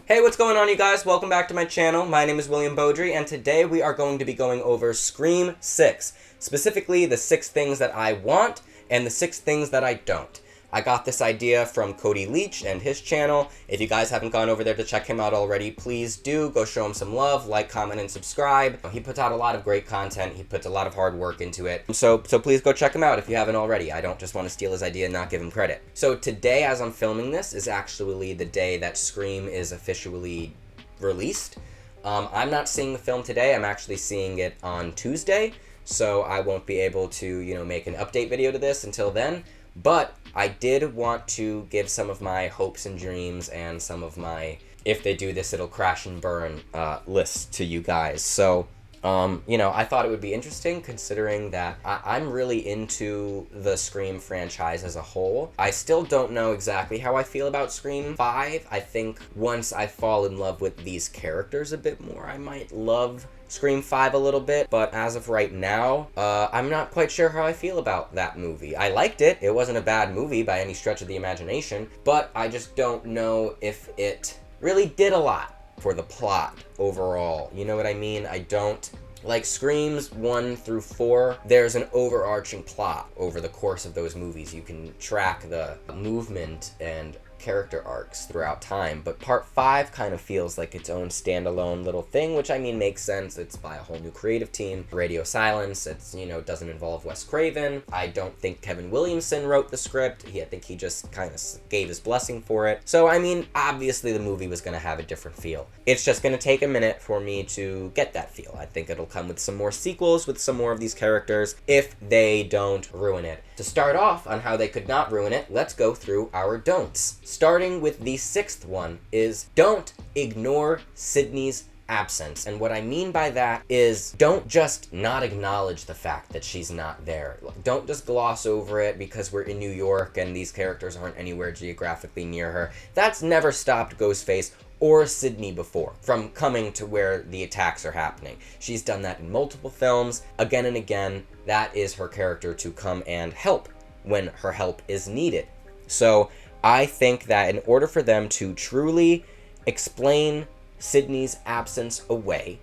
Hey, what's going on, you guys? Welcome back to my channel. My name is William Beaudry, and today we are going to be going over Scream 6. Specifically, the 6 things that I want and the 6 things that I don't. I got this idea from Cody Leach and his channel. If you guys haven't gone over there to check him out already, please do. Go show him some love, like, comment, and subscribe. He puts out a lot of great content. He puts a lot of hard work into it. So please go check him out if you haven't already. I don't just want to steal his idea and not give him credit. So today, as I'm filming this, is actually the day that Scream is officially released. I'm not seeing the film today. I'm actually seeing it on Tuesday. So I won't be able to, make an update video to this until then. But I did want to give some of my hopes and dreams and some of my, if they do this, it'll crash and burn lists to you guys. So, I thought it would be interesting considering that I'm really into the Scream franchise as a whole. I still don't know exactly how I feel about Scream 5. I think once I fall in love with these characters a bit more, I might love Scream 5 a little bit, but as of right now, I'm not quite sure how I feel about that movie. I liked it. It wasn't a bad movie by any stretch of the imagination, but I just don't know if it really did a lot for the plot overall. You know what I mean? I don't... Like Screams 1 through 4, there's an overarching plot over the course of those movies. You can track the movement and character arcs throughout time, but part 5 kind of feels like its own standalone little thing, which I mean makes sense. It's by a whole new creative team. Radio Silence, it's, doesn't involve Wes Craven. I don't think Kevin Williamson wrote the script. I think he just kind of gave his blessing for it. So, I mean, obviously the movie was going to have a different feel. It's just going to take a minute for me to get that feel. I think it'll come with some more sequels with some more of these characters if they don't ruin it. To start off on how they could not ruin it, let's go through our don'ts. Starting with the 6th one is don't ignore Sidney's absence. And what I mean by that is don't just not acknowledge the fact that she's not there. Don't just gloss over it because we're in New York and these characters aren't anywhere geographically near her. That's never stopped Ghostface or Sidney before from coming to where the attacks are happening. She's done that in multiple films, again and again. That is her character to come and help when her help is needed. So I think that in order for them to truly explain Sidney's absence away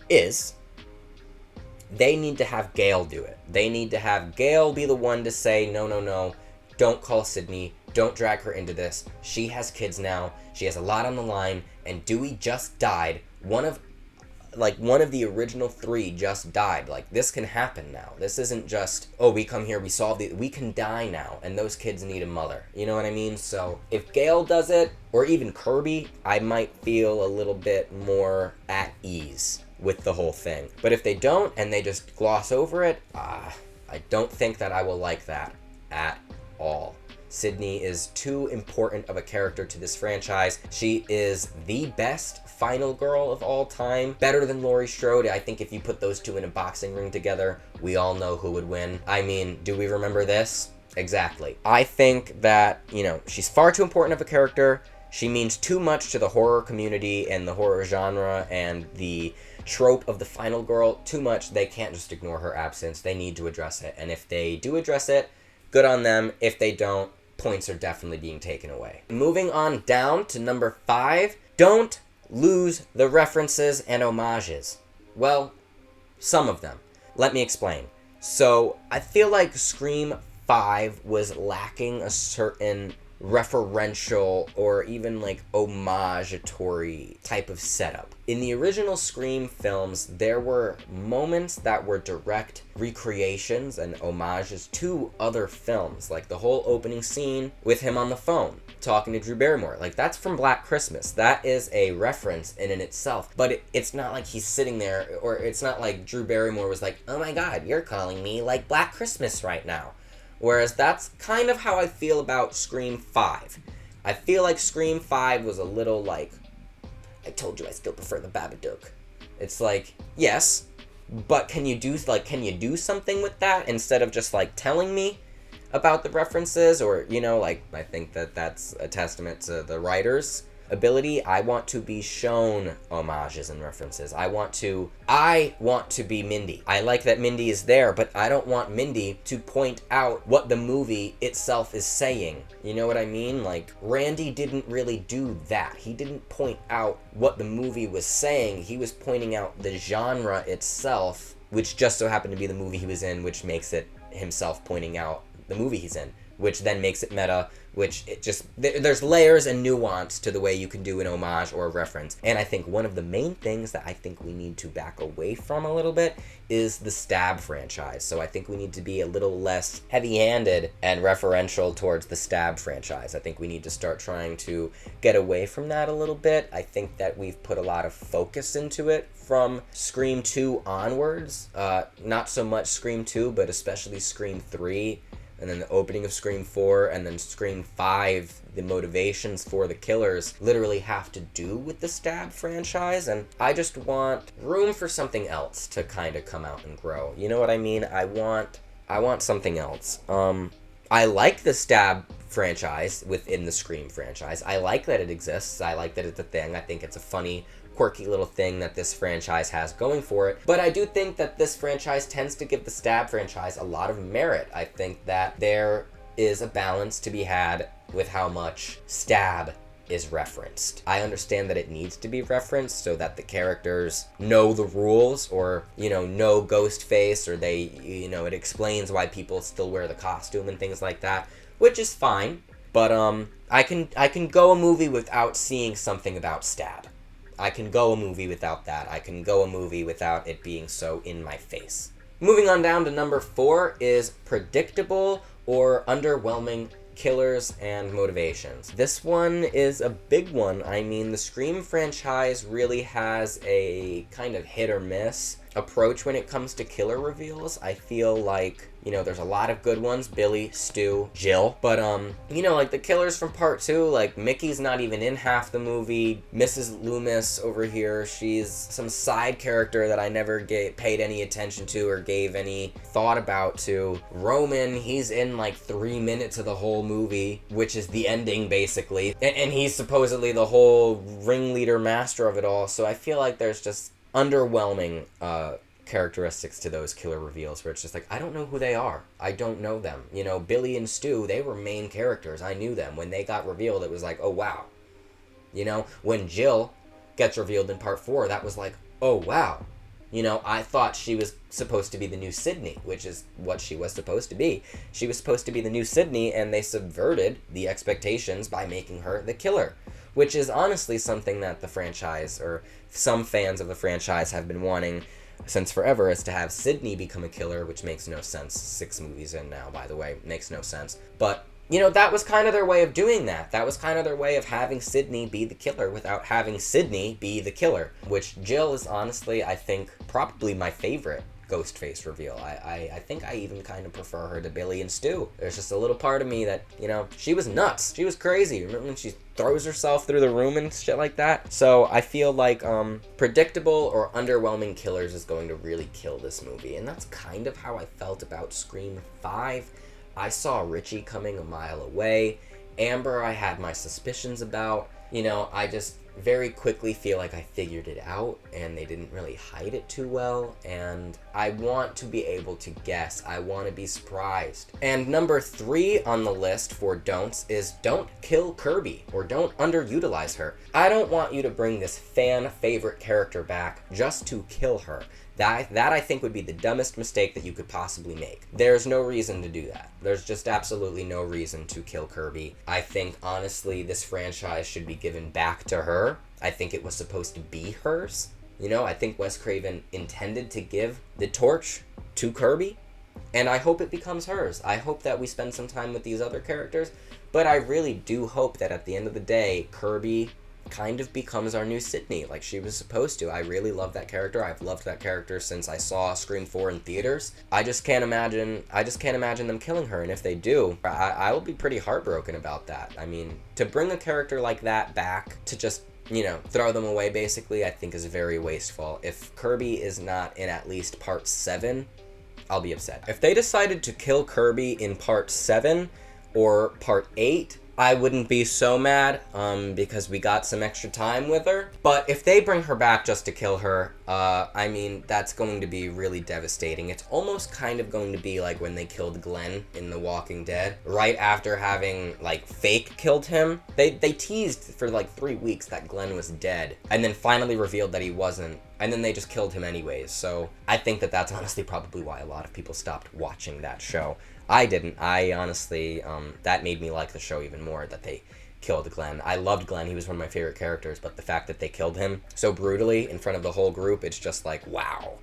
is they need to have Gale do it. They need to have Gale be the one to say, no, don't call Sidney. Don't drag her into this. She has kids now. She has a lot on the line. And Dewey just died. One of the original 3 just died. Like, this can happen now. This isn't just, oh, we come here, we solve we can die now. And those kids need a mother. You know what I mean? So, if Gale does it, or even Kirby, I might feel a little bit more at ease with the whole thing. But if they don't, and they just gloss over it, I don't think that I will like that at all. Sidney is too important of a character to this franchise. She is the best final girl of all time. Better than Laurie Strode. I think if you put those two in a boxing ring together, we all know who would win. I mean, do we remember this? Exactly. I think that, she's far too important of a character. She means too much to the horror community and the horror genre and the trope of the final girl. Too much. They can't just ignore her absence. They need to address it. And if they do address it, good on them. If they don't, points are definitely being taken away. Moving on down to number 5, don't lose the references and homages. Well, some of them. Let me explain. So, I feel like Scream 5 was lacking a certain referential or even like homagetory type of setup. In the original Scream films, there were moments that were direct recreations and homages to other films, like the whole opening scene with him on the phone talking to Drew Barrymore. Like, that's from Black Christmas. That is a reference in itself. But it's not like he's sitting there, or it's not like Drew Barrymore was like, oh my god, you're calling me like Black Christmas right now. Whereas that's kind of how I feel about Scream 5. I feel like Scream 5 was a little like, I told you I still prefer the Babadook. It's like, yes, but can you do something with that instead of just like telling me about the references? Or, I think that that's a testament to the writers ability. I want to be shown homages and references. I want to be Mindy. I like that Mindy is there, but I don't want Mindy to point out what the movie itself is saying. You know what I mean? Like, Randy didn't really do that. He didn't point out what the movie was saying. He was pointing out the genre itself, which just so happened to be the movie he was in, which makes it himself pointing out the movie he's in, which then makes it meta, which it just, there's layers and nuance to the way you can do an homage or a reference. And I think one of the main things that I think we need to back away from a little bit is the Stab franchise. So I think we need to be a little less heavy-handed and referential towards the Stab franchise. I think we need to start trying to get away from that a little bit. I think that we've put a lot of focus into it from Scream 2 onwards. Not so much Scream 2, but especially Scream 3. And then the opening of Scream 4, and then Scream 5, the motivations for the killers literally have to do with the Stab franchise, and I just want room for something else to kind of come out and grow. You know what I mean? I want something else. I like the Stab franchise within the Scream franchise. I like that it exists. I like that it's a thing. I think it's a funny, quirky little thing that this franchise has going for it. But I do think that this franchise tends to give the Stab franchise a lot of merit. I think that there is a balance to be had with how much Stab is referenced. I understand that it needs to be referenced so that the characters know the rules, or, you know Ghostface, or they, it explains why people still wear the costume and things like that, which is fine. But I can go a movie without seeing something about Stab. I can go a movie without that. I can go a movie without it being so in my face. Moving on down to number 4 is predictable or underwhelming killers and motivations. This one is a big one. I mean, the Scream franchise really has a kind of hit or miss approach when it comes to killer reveals. I feel like, there's a lot of good ones, Billy, Stu, Jill, but like the killers from part 2, like Mickey's not even in half the movie. Mrs. Loomis over here, she's some side character that I never paid any attention to or gave any thought about to. Roman, he's in like 3 minutes of the whole movie, which is the ending basically, and he's supposedly the whole ringleader master of it all, so I feel like there's just underwhelming characteristics to those killer reveals where it's just like, I don't know who they are. I don't know them. Billy and Stu, they were main characters. I knew them. When they got revealed, it was like, oh, wow. When Jill gets revealed in part 4, that was like, oh, wow. I thought she was supposed to be the new Sydney, which is what she was supposed to be. She was supposed to be the new Sydney, and they subverted the expectations by making her the killer, which is honestly something that the franchise, or some fans of the franchise, have been wanting since forever, is to have Sydney become a killer, which makes no sense. 6 movies in now, by the way. Makes no sense. But, that was kind of their way of doing that. That was kind of their way of having Sydney be the killer without having Sydney be the killer, which Jill is honestly, I think, probably my favorite Ghostface reveal. I think I even kind of prefer her to Billy and Stu. There's just a little part of me that, she was nuts. She was crazy. Remember when she throws herself through the room and shit like that? So I feel like predictable or underwhelming killers is going to really kill this movie. And that's kind of how I felt about Scream 5. I saw Richie coming a mile away. Amber, I had my suspicions about. I just very quickly feel like I figured it out, and they didn't really hide it too well, and I want to be able to guess. I want to be surprised. And number 3 on the list for don'ts is don't kill Kirby, or don't underutilize her. I don't want you to bring this fan favorite character back just to kill her. That I think would be the dumbest mistake that you could possibly make. There's no reason to do that. There's just absolutely no reason to kill Kirby. I think, honestly, this franchise should be given back to her. I think it was supposed to be hers. I think Wes Craven intended to give the torch to Kirby, and I hope it becomes hers. I hope that we spend some time with these other characters, but I really do hope that at the end of the day, Kirby kind of becomes our new Sydney, like she was supposed to. I really love that character. I've loved that character since I saw Scream 4 in theaters. I just can't imagine them killing her, and if they do, I will be pretty heartbroken about that. I mean, to bring a character like that back to just, throw them away basically, I think is very wasteful. If Kirby is not in at least part 7, I'll be upset. If they decided to kill Kirby in part 7 or part 8, I wouldn't be so mad, because we got some extra time with her. But if they bring her back just to kill her, I mean, that's going to be really devastating. It's almost kind of going to be like when they killed Glenn in The Walking Dead. Right after having, like, fake killed him, they teased for, like, 3 weeks that Glenn was dead, and then finally revealed that he wasn't. And then they just killed him anyways. So I think that that's honestly probably why a lot of people stopped watching that show. I didn't. I honestly, that made me like the show even more, that they killed Glenn. I loved Glenn. He was one of my favorite characters, but the fact that they killed him so brutally in front of the whole group, it's just like, wow.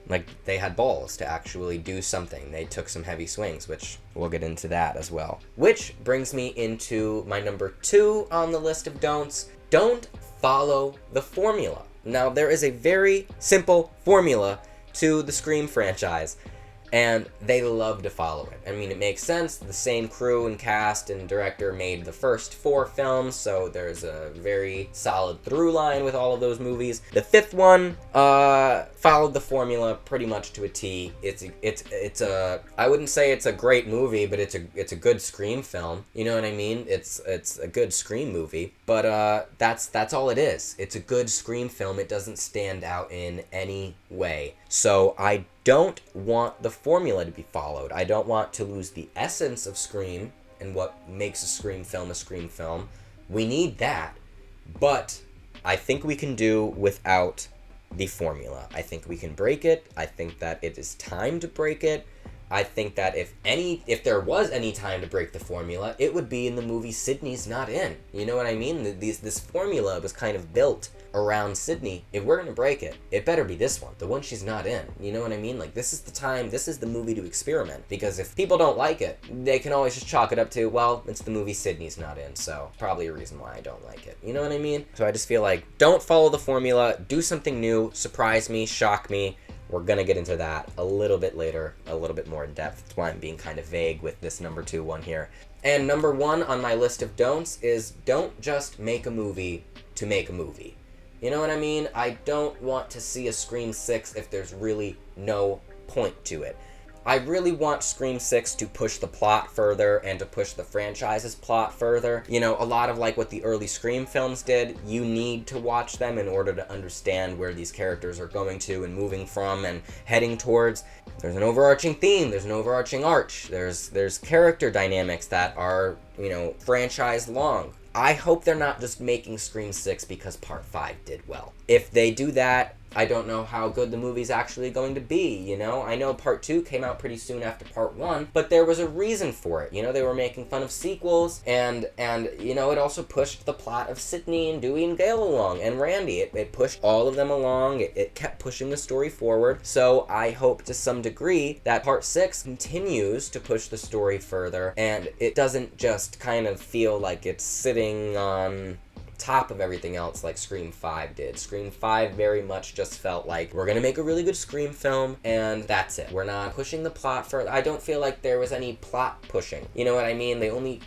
Like, they had balls to actually do something. They took some heavy swings, which we'll get into that as well. Which brings me into my number 2 on the list of don'ts. Don't follow the formula. Now, there is a very simple formula to the Scream franchise, and they love to follow it. I mean, it makes sense. The same crew and cast and director made the first 4 films, so there's a very solid through line with all of those movies. The 5th one followed the formula pretty much to a T. It's a, I wouldn't say it's a great movie, but it's a good Scream film. You know what I mean? It's a good Scream movie, but that's all it is. It's a good Scream film. It doesn't stand out in any way. So I don't want the formula to be followed. I don't want to lose the essence of Scream and what makes a Scream film a Scream film. We need that, but I think we can do without the formula. I think we can break it. I think that it is time to break it. I think that if there was any time to break the formula, it would be in the movie Sidney's Not In. You know what I mean? This formula was kind of built around Sidney. If we're gonna break it, it better be this one, the one she's not in. You know what I mean? Like, this is the time, this is the movie to experiment. Because if people don't like it, they can always just chalk it up to, well, it's the movie Sidney's not in, so probably a reason why I don't like it. You know what I mean? So I just feel like, don't follow the formula, do something new, surprise me, shock me. We're gonna get into that a little bit later, a little bit more in depth. That's why I'm being kind of vague with this number 2 one here. And number 1 on my list of don'ts is, don't just make a movie to make a movie. You know what I mean? I don't want to see a Scream 6 if there's really no point to it. I really want Scream 6 to push the plot further and to push the franchise's plot further. You know, a lot of like what the early Scream films did, you need to watch them in order to understand where these characters are going to and moving from and heading towards. There's an overarching theme, there's an overarching arch, there's character dynamics that are, you know, franchise long. I hope they're not just making Scream 6 because Part 5 did well. If they do that, I don't know how good the movie's actually going to be, you know? I know Part 2 came out pretty soon after Part 1, but there was a reason for it. You know, they were making fun of sequels, and you know, it also pushed the plot of Sidney and Dewey and Gale along, and Randy. It pushed all of them along. It kept pushing the story forward. So I hope to some degree that Part 6 continues to push the story further, and it doesn't just kind of feel like it's sitting on top of everything else like Scream 5 did. Scream 5 very much just felt like, we're gonna make a really good Scream film, and that's it. We're not pushing the plot further. I don't feel like there was any plot pushing. You know what I mean? They only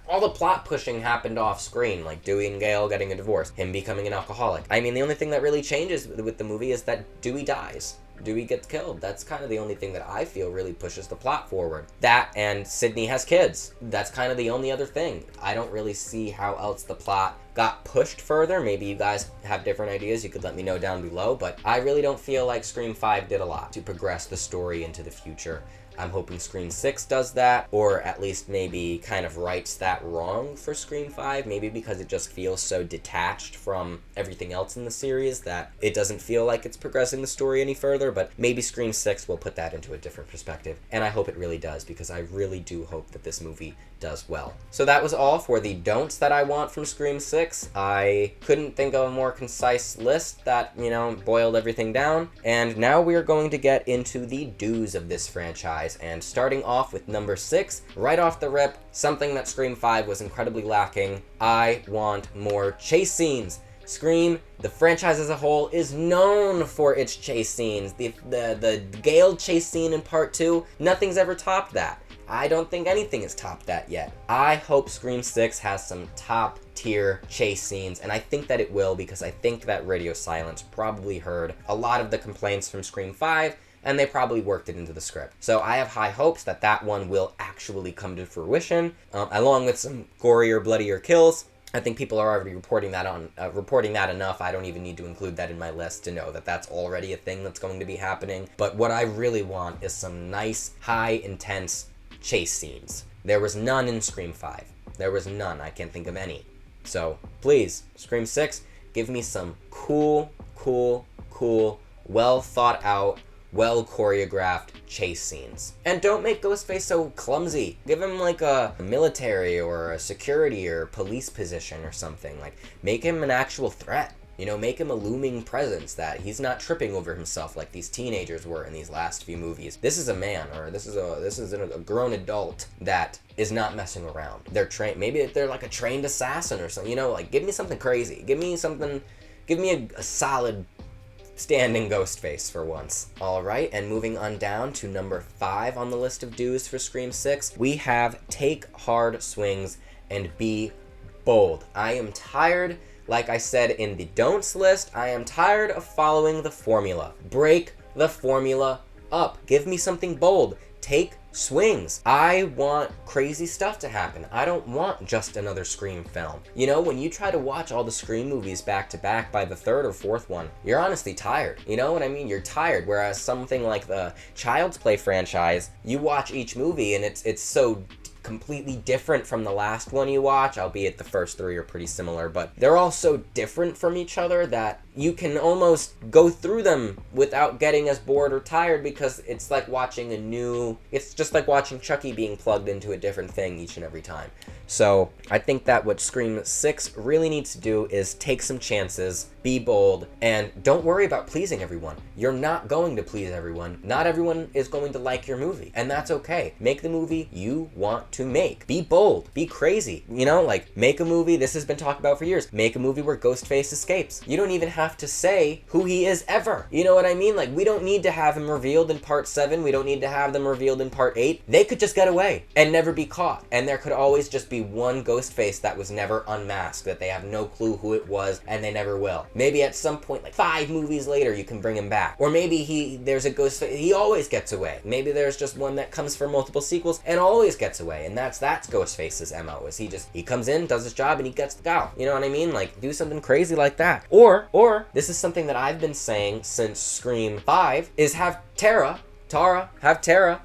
all the plot pushing happened off screen, like Dewey and Gale getting a divorce, him becoming an alcoholic. I mean, the only thing that really changes with the movie is that Dewey dies. Dewey gets killed. That's kind of the only thing that I feel really pushes the plot forward. That and Sidney has kids. That's kind of the only other thing. I don't really see how else the plot got pushed further. Maybe you guys have different ideas. You could let me know down below, but I really don't feel like Scream 5 did a lot to progress the story into the future. I'm hoping Scream 6 does that, or at least maybe kind of rights that wrong for Scream 5, maybe because it just feels so detached from everything else in the series that it doesn't feel like it's progressing the story any further, but maybe Scream 6 will put that into a different perspective, and I hope it really does, because I really do hope that this movie does well. So that was all for the don'ts that I want from Scream 6. I couldn't think of a more concise list that, you know, boiled everything down, and now we are going to get into the do's of this franchise. And starting off with number 6, right off the rip, something that Scream 5 was incredibly lacking. I want more chase scenes. Scream, the franchise as a whole, is known for its chase scenes. The Gale chase scene in Part 2, nothing's ever topped that. I don't think anything has topped that yet. I hope Scream 6 has some top tier chase scenes, and I think that it will, because I think that Radio Silence probably heard a lot of the complaints from Scream 5, and they probably worked it into the script. So I have high hopes that that one will actually come to fruition, along with some gorier, bloodier kills. I think people are already reporting that enough. I don't even need to include that in my list to know that that's already a thing that's going to be happening. But what I really want is some nice, high, intense chase scenes. There was none in Scream 5. There was none. I can't think of any. So please, Scream 6, give me some cool, well thought out, well choreographed chase scenes. And don't make Ghostface so clumsy. Give him like a military or a security or police position or something. Like, make him an actual threat. You know, make him a looming presence that he's not tripping over himself like these teenagers were in these last few movies. This is a man, or this is a grown adult that is not messing around. They're trained. Maybe they're like a trained assassin or something. You know, like, give me something crazy. Give me a solid standing Ghostface for once. Alright, and moving on down to number 5 on the list of do's for Scream 6, we have take hard swings and be bold. I am tired, like I said in the don'ts list, I am tired of following the formula. Break the formula up. Give me something bold. Take swings. I want crazy stuff to happen. I don't want just another Scream film. You know, when you try to watch all the Scream movies back to back by the third or fourth one, you're honestly tired. You know what I mean? You're tired. Whereas something like the Child's Play franchise, you watch each movie and it's so completely different from the last one you watch, albeit the first 3 are pretty similar, but they're all so different from each other that you can almost go through them without getting as bored or tired, because it's like watching it's just like watching Chucky being plugged into a different thing each and every time. So I think that what Scream 6 really needs to do is take some chances, be bold, and don't worry about pleasing everyone. You're not going to please everyone. Not everyone is going to like your movie, and that's okay. Make the movie you want to make. Be bold. Be crazy. You know, like, make a movie, this has been talked about for years, make a movie where Ghostface escapes. You don't even have to say who he is ever. You know what I mean? Like, we don't need to have him revealed in part 7. We don't need to have them revealed in part 8. They could just get away and never be caught. And there could always just be one Ghostface that was never unmasked, that they have no clue who it was and they never will. Maybe at some point, like 5 movies later, you can bring him back. Or maybe there's a Ghostface, he always gets away. Maybe there's just one that comes for multiple sequels and always gets away. And that's Ghostface's MO, is he comes in, does his job, and he gets out. You know what I mean? Like, do something crazy like that. Or this is something that I've been saying since Scream 5, is have Tara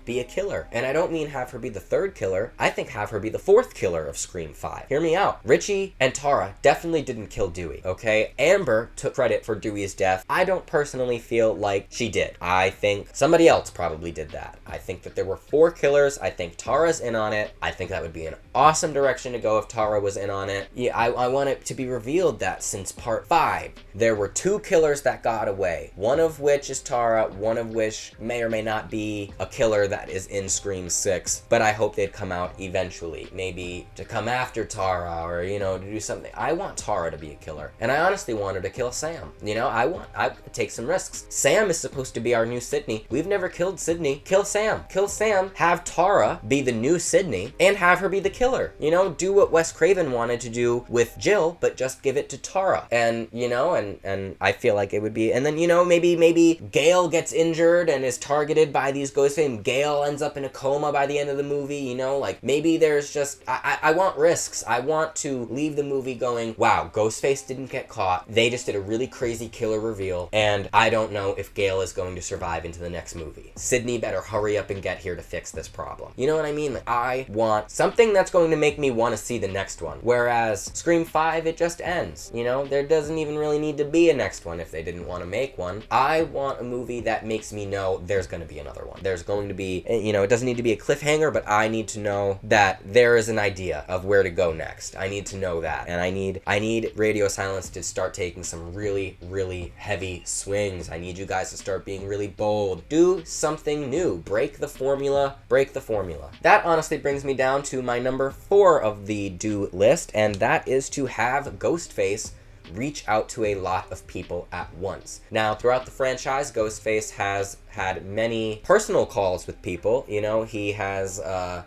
be a killer. And I don't mean have her be the 3rd killer. I think have her be the 4th killer of Scream 5. Hear me out. Richie and Tara definitely didn't kill Dewey, okay? Amber took credit for Dewey's death. I don't personally feel like she did. I think somebody else probably did that. I think that there were 4 killers. I think Tara's in on it. I think that would be an awesome direction to go if Tara was in on it. Yeah, I want it to be revealed that since part 5, there were 2 killers that got away. One of which is Tara, one of which may or may not be a killer that is in Scream 6, but I hope they'd come out eventually, maybe to come after Tara, or, you know, to do something. I want Tara to be a killer, and I honestly want her to kill Sam. You know, I take some risks. Sam is supposed to be our new Sidney. We've never killed Sidney. Kill Sam. Have Tara be the new Sidney, and have her be the killer. You know, do what Wes Craven wanted to do with Jill, but just give it to Tara. And, you know, and I feel like it would be, and then, you know, maybe Gale gets injured and is targeted by these ghosts, and Gale ends up in a coma by the end of the movie. You know, like, maybe there's just, I want risks. I want to leave the movie going, wow, Ghostface didn't get caught. They just did a really crazy killer reveal, and I don't know if Gale is going to survive into the next movie. Sidney better hurry up and get here to fix this problem. You know what I mean? Like, I want something that's going to make me want to see the next one. Whereas Scream 5, it just ends. You know, there doesn't even really need to be a next one if they didn't want to make one. I want a movie that makes me know there's going to be another one. There's going to be, you know, it doesn't need to be a cliffhanger, but I need to know that there is an idea of where to go next. I need to know that. And I need Radio Silence to start taking some really, really heavy swings. I need you guys to start being really bold. Do something new. Break the formula. That honestly brings me down to my number 4 of the do list, and that is to have Ghostface reach out to a lot of people at once. Now, throughout the franchise, Ghostface has had many personal calls with people. You know, he has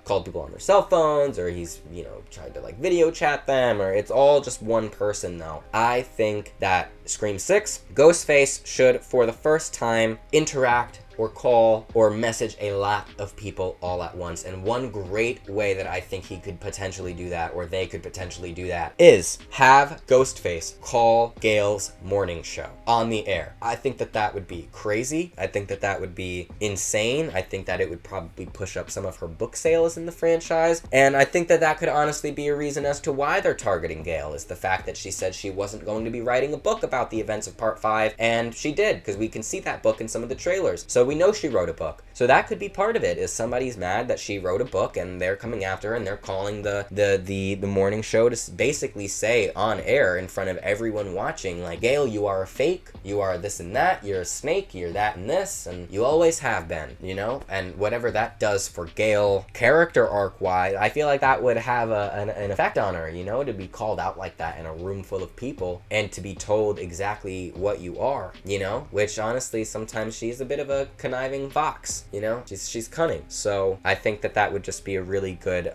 called people on their cell phones, or he's, you know, tried to like video chat them, or it's all just one person though. I think that Scream 6, Ghostface should, for the first time, interact or call or message a lot of people all at once. And one great way that I think he could potentially do that, or they could potentially do that, is have Ghostface call Gale's morning show on the air. I think that that would be crazy. I think that that would be insane. I think that it would probably push up some of her book sales in the franchise. And I think that that could honestly be a reason as to why they're targeting Gale, is the fact that she said she wasn't going to be writing a book about the events of Part 5, and she did, because we can see that book in some of the trailers. So we know she wrote a book. So that could be part of it, is somebody's mad that she wrote a book and they're coming after her and they're calling the morning show to basically say on air in front of everyone watching, like, Gale, you are a fake, you are this and that, you're a snake, you're that and this, and you always have been, you know? And whatever that does for Gale character arc-wise, I feel like that would have an effect on her, you know, to be called out like that in a room full of people and to be told exactly what you are, you know? Which honestly, sometimes she's a bit of a conniving fox, you know? She's cunning. So I think that that would just be a really good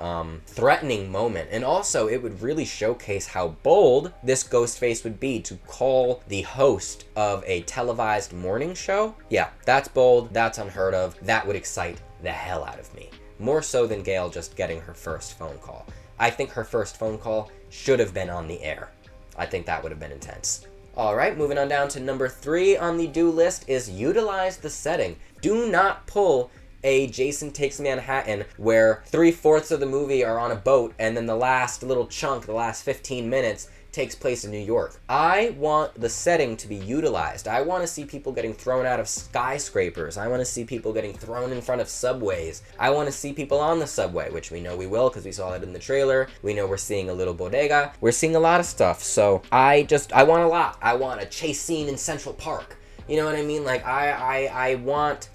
threatening moment. And also it would really showcase how bold this Ghostface would be to call the host of a televised morning show. Yeah, that's bold, that's unheard of, that would excite the hell out of me. More so than Gale just getting her first phone call. I think her first phone call should have been on the air. I think that would have been intense. Alright, moving on down to number 3 on the do list is utilize the setting. Do not pull a Jason Takes Manhattan where 3/4 of the movie are on a boat and then the last little chunk, the last 15 minutes, takes place in New York. I want the setting to be utilized. I want to see people getting thrown out of skyscrapers. I want to see people getting thrown in front of subways. I want to see people on the subway, which we know we will because we saw it in the trailer. We know we're seeing a little bodega. We're seeing a lot of stuff. So I want a lot. I want a chase scene in Central Park. You know what I mean? Like, I want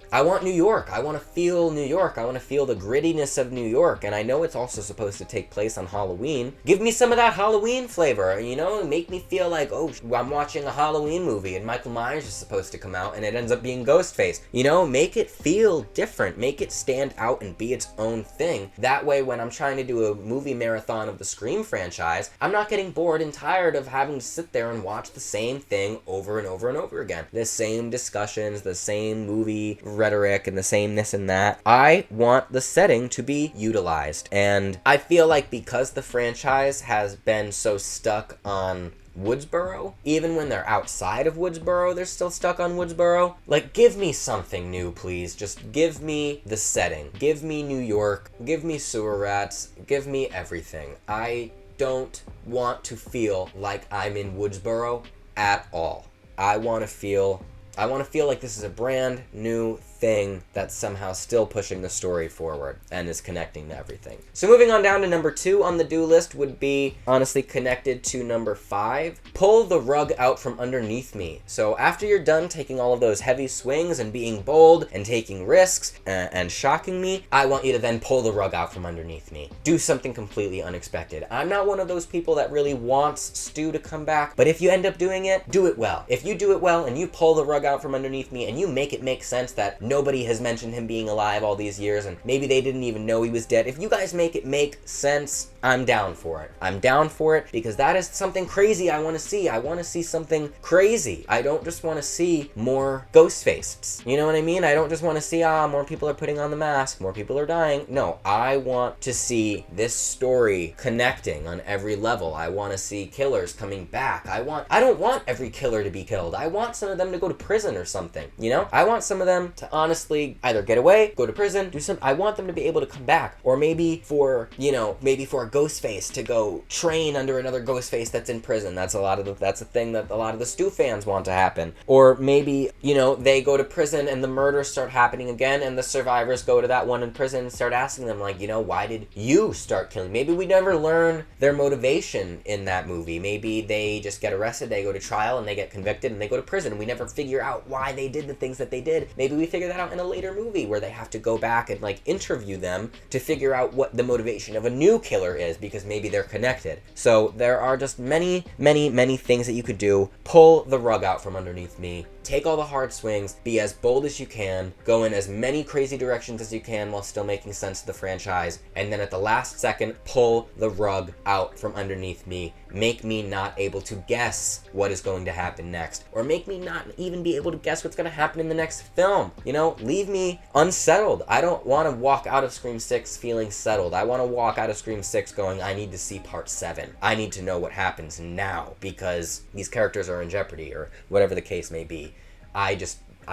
New York. I want to feel New York. I want to feel the grittiness of New York. And I know it's also supposed to take place on Halloween. Give me some of that Halloween flavor, you know? Make me feel like, oh, I'm watching a Halloween movie and Michael Myers is supposed to come out and it ends up being Ghostface. You know, make it feel different. Make it stand out and be its own thing. That way, when I'm trying to do a movie marathon of the Scream franchise, I'm not getting bored and tired of having to sit there and watch the same thing over and over and over again. The same discussions, the same movie rhetoric, and the same this and that. I want the setting to be utilized. And I feel like because the franchise has been so stuck on Woodsboro, even when they're outside of Woodsboro, they're still stuck on Woodsboro. Like, give me something new, please. Just give me the setting. Give me New York. Give me sewer rats. Give me everything. I don't want to feel like I'm in Woodsboro at all. I want to feel like this is a brand new thing that's somehow still pushing the story forward and is connecting to everything. So moving on down to number 2 on the do list would be honestly connected to number 5. Pull the rug out from underneath me. So after you're done taking all of those heavy swings and being bold and taking risks and shocking me, I want you to then pull the rug out from underneath me. Do something completely unexpected. I'm not one of those people that really wants Stu to come back, but if you end up doing it, do it well. If you do it well and you pull the rug out from underneath me and you make it make sense that nobody has mentioned him being alive all these years and maybe they didn't even know he was dead, if you guys make it make sense, I'm down for it. I'm down for it because that is something crazy I want to see. I want to see something crazy. I don't just want to see more Ghostface. You know what I mean? I don't just want to see, more people are putting on the mask, more people are dying. No, I want to see this story connecting on every level. I want to see killers coming back. I don't want every killer to be killed. I want some of them to go to prison or something, you know? I want some of them to honestly either get away, go to prison, do something. I want them to be able to come back. Or maybe for a Ghostface to go train under another Ghostface that's in prison. That's a thing that a lot of the Stu fans want to happen. Or maybe, they go to prison and the murders start happening again and the survivors go to that one in prison and start asking them, like, why did you start killing? Maybe we never learn their motivation in that movie. Maybe they just get arrested, they go to trial and they get convicted and they go to prison and we never figure out why they did the things that they did. Maybe we figure that out in a later movie where they have to go back and interview them to figure out what the motivation of a new killer is, because maybe they're connected. So there are just many, many, many things that you could do. Pull the rug out from underneath me. take all the hard swings, be as bold as you can, go in as many crazy directions as you can while still making sense to the franchise, and then at the last second, pull the rug out from underneath me. Make me not able to guess what is going to happen next, or make me not even be able to guess what's going to happen in the next film. You know, leave me unsettled. I don't want to walk out of Scream 6 feeling settled. I want to walk out of Scream 6 going, I need to see part 7. I need to know what happens now because these characters are in jeopardy, or whatever the case may be. I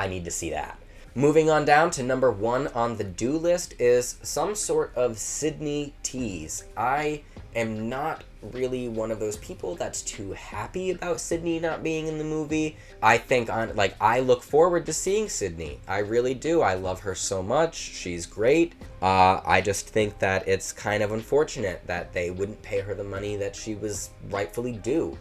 need to see that. Moving on down to number 1 on the do list is some sort of Sidney tease. I am not really one of those people that's too happy about Sidney not being in the movie. I look forward to seeing Sidney. I really do. I love her so much. She's great. I just think that it's kind of unfortunate that they wouldn't pay her the money that she was rightfully due.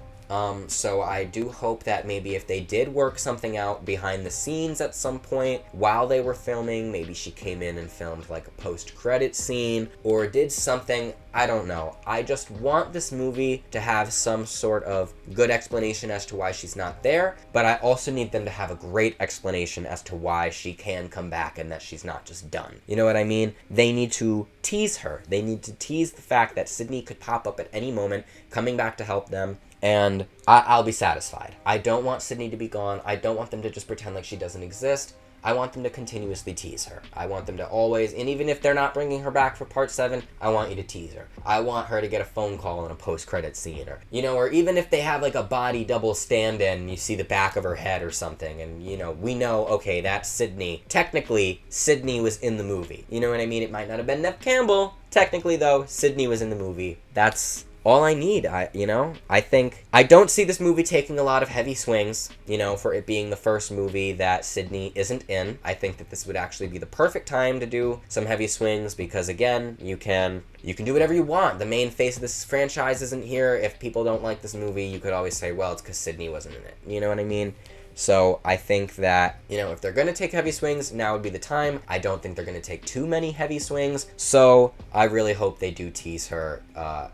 So I do hope that maybe if they did work something out behind the scenes at some point while they were filming, maybe she came in and filmed like a post-credit scene or did something, I don't know. I just want this movie to have some sort of good explanation as to why she's not there, but I also need them to have a great explanation as to why she can come back and that she's not just done. You know what I mean? They need to tease her. They need to tease the fact that Sidney could pop up at any moment, coming back to help them, and I'll be satisfied. I don't want Sidney to be gone. I don't want them to just pretend like she doesn't exist. I want them to continuously tease her. I want them to always, and even if they're not bringing her back for part 7, I want you to tease her. I want her to get a phone call in a post-credit scene, or even if they have like a body double stand-in, you see the back of her head or something, and we know, okay, that's Sidney. Technically, Sidney was in the movie. You know what I mean? It might not have been Neve Campbell. Technically, though, Sidney was in the movie. That's all I need. I think I don't see this movie taking a lot of heavy swings, for it being the first movie that Sidney isn't in. I think that this would actually be the perfect time to do some heavy swings because, again, you can do whatever you want. The main face of this franchise isn't here. If people don't like this movie, you could always say, well, it's because Sidney wasn't in it. You know what I mean? So I think that, if they're going to take heavy swings, now would be the time. I don't think they're going to take too many heavy swings. So I really hope they do tease her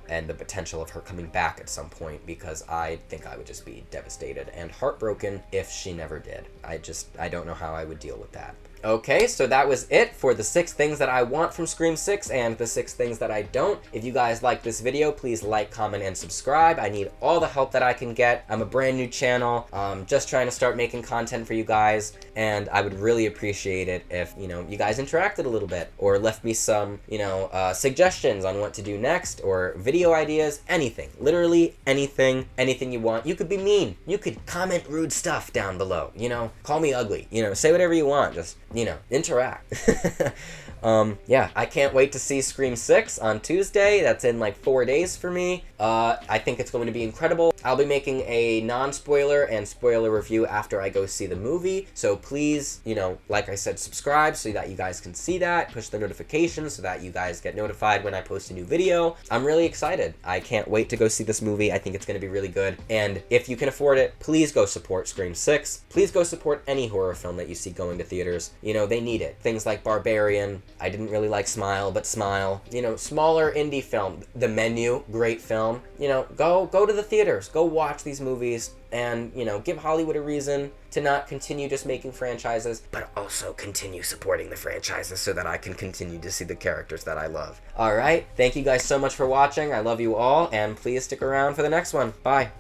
and the potential of her coming back at some point, because I think I would just be devastated and heartbroken if she never did. I don't know how I would deal with that. Okay, so that was it for the 6 things that I want from Scream 6 and the 6 things that I don't. If you guys like this video, please like, comment, and subscribe. I need all the help that I can get. I'm a brand new channel, just trying to start making content for you guys, and I would really appreciate it if, you guys interacted a little bit or left me some, suggestions on what to do next or video ideas, anything. Literally anything you want. You could be mean. You could comment rude stuff down below, call me ugly, say whatever you want. Just interact. Yeah, I can't wait to see Scream 6 on Tuesday. That's in like 4 days for me. I think it's going to be incredible. I'll be making a non-spoiler and spoiler review after I go see the movie. So please, like I said, subscribe so that you guys can see that. Push the notifications so that you guys get notified when I post a new video. I'm really excited. I can't wait to go see this movie. I think it's going to be really good. And if you can afford it, please go support Scream 6. Please go support any horror film that you see going to theaters. They need it. Things like Barbarian. I didn't really like Smile, but Smile. Smaller indie film. The Menu, great film. Go to the theaters. Go watch these movies and, give Hollywood a reason to not continue just making franchises, but also continue supporting the franchises so that I can continue to see the characters that I love. All right. Thank you guys so much for watching. I love you all, and please stick around for the next one. Bye.